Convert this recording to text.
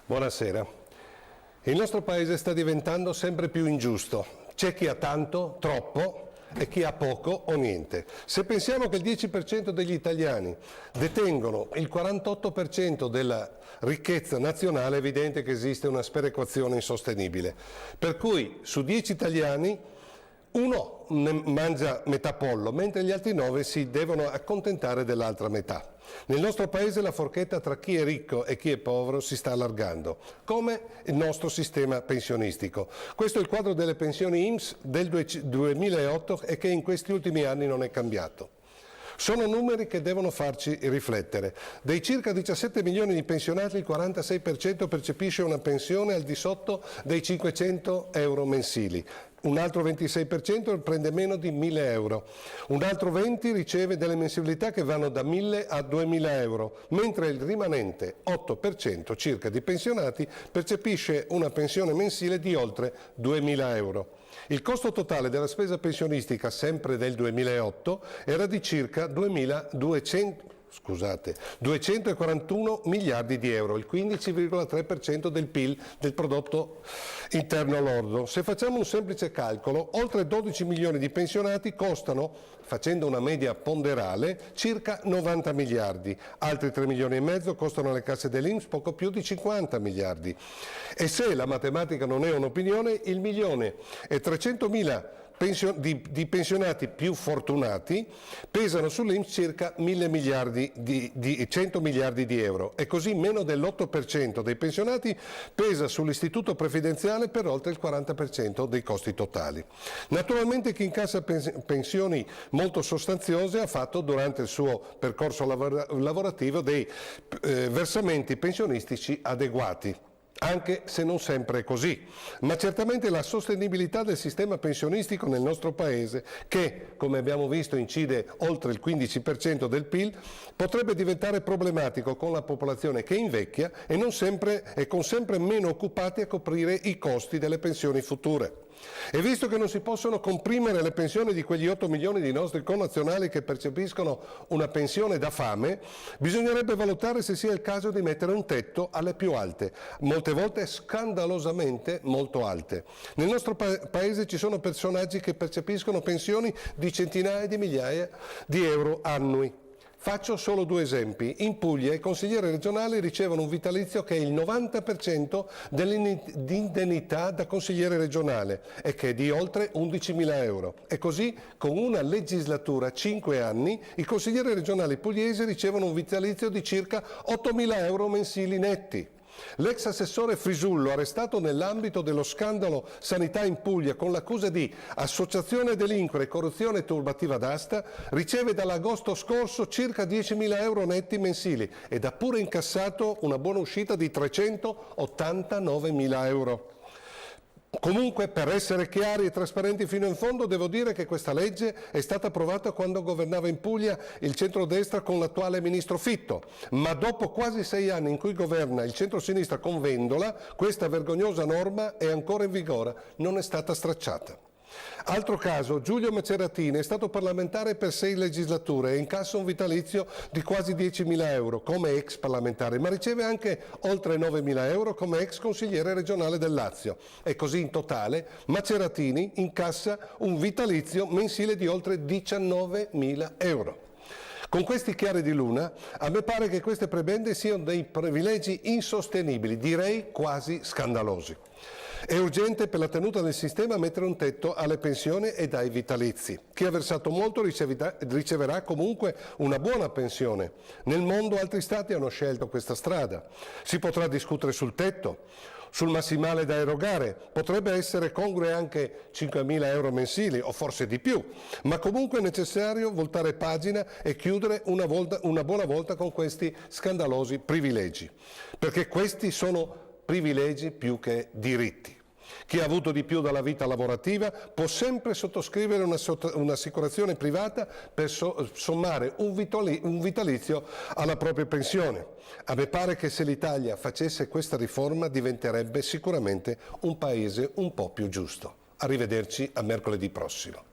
Buonasera. Il nostro paese sta diventando sempre più ingiusto. C'è chi ha tanto, troppo, e chi ha poco o niente. Se pensiamo che il 10% degli italiani detengono il 48% della ricchezza nazionale, è evidente che esiste una sperequazione insostenibile. Per cui su 10 italiani uno ne mangia metà pollo, mentre gli altri 9 si devono accontentare dell'altra metà. Nel nostro paese la forchetta tra chi è ricco e chi è povero si sta allargando, come il nostro sistema pensionistico. Questo è il quadro delle pensioni INPS del 2008 e che in questi ultimi anni non è cambiato. Sono numeri che devono farci riflettere. Dei circa 17 milioni di pensionati, il 46% percepisce una pensione al di sotto dei 500 euro mensili. Un altro 26% prende meno di 1.000 euro, un altro 20% riceve delle mensilità che vanno da 1.000 a 2.000 euro, mentre il rimanente 8% circa di pensionati percepisce una pensione mensile di oltre 2.000 euro. Il costo totale della spesa pensionistica, sempre del 2008, era di circa 241 miliardi di euro, il 15,3% del PIL, del prodotto interno lordo. Se facciamo un semplice calcolo, oltre 12 milioni di pensionati costano, facendo una media ponderale, circa 90 miliardi. Altri 3 milioni e mezzo costano alle casse dell'INPS poco più di 50 miliardi. E se la matematica non è un'opinione, il 1.300.000 di pensionati più fortunati pesano sull'INPS circa 1.000 miliardi 100 miliardi di euro e così meno dell'8% dei pensionati pesa sull'istituto previdenziale per oltre il 40% dei costi totali. Naturalmente chi incassa pensioni molto sostanziose ha fatto durante il suo percorso lavorativo dei versamenti pensionistici adeguati, anche se non sempre è così, ma certamente la sostenibilità del sistema pensionistico nel nostro Paese, che, come abbiamo visto, incide oltre il 15% del PIL, potrebbe diventare problematico con la popolazione che invecchia e con sempre meno occupati a coprire i costi delle pensioni future. E visto che non si possono comprimere le pensioni di quegli 8 milioni di nostri connazionali che percepiscono una pensione da fame, bisognerebbe valutare se sia il caso di mettere un tetto alle più alte, molte volte scandalosamente molto alte. Nel nostro paese ci sono personaggi che percepiscono pensioni di centinaia di migliaia di euro annui. Faccio solo due esempi. In Puglia i consiglieri regionali ricevono un vitalizio che è il 90% dell'indennità da consigliere regionale e che è di oltre 11.000 euro. E così, con una legislatura, 5 anni, i consiglieri regionali pugliesi ricevono un vitalizio di circa 8.000 euro mensili netti. L'ex assessore Frisullo, arrestato nell'ambito dello scandalo sanità in Puglia con l'accusa di associazione a delinquere e corruzione turbativa d'asta, riceve dall'agosto scorso circa 10.000 euro netti mensili ed ha pure incassato una buona uscita di 389.000 euro. Comunque, per essere chiari e trasparenti fino in fondo, devo dire che questa legge è stata approvata quando governava in Puglia il centrodestra con l'attuale ministro Fitto, ma dopo quasi 6 anni in cui governa il centrosinistra con Vendola, questa vergognosa norma è ancora in vigore, non è stata stracciata. Altro caso, Giulio Maceratini è stato parlamentare per 6 legislature e incassa un vitalizio di quasi 10.000 euro come ex parlamentare, ma riceve anche oltre 9.000 euro come ex consigliere regionale del Lazio. E così in totale Maceratini incassa un vitalizio mensile di oltre 19.000 euro. Con questi chiari di luna, a me pare che queste prebende siano dei privilegi insostenibili, direi quasi scandalosi. È urgente per la tenuta del sistema mettere un tetto alle pensioni e ai vitalizi. Chi ha versato molto riceverà comunque una buona pensione. Nel mondo altri stati hanno scelto questa strada. Si potrà discutere sul tetto, sul massimale da erogare, potrebbe essere congrue anche 5.000 euro mensili o forse di più, ma comunque è necessario voltare pagina e chiudere una buona volta con questi scandalosi privilegi, perché questi sono privilegi più che diritti. Chi ha avuto di più dalla vita lavorativa può sempre sottoscrivere un'assicurazione privata per sommare un vitalizio alla propria pensione. A me pare che se l'Italia facesse questa riforma diventerebbe sicuramente un paese un po' più giusto. Arrivederci a mercoledì prossimo.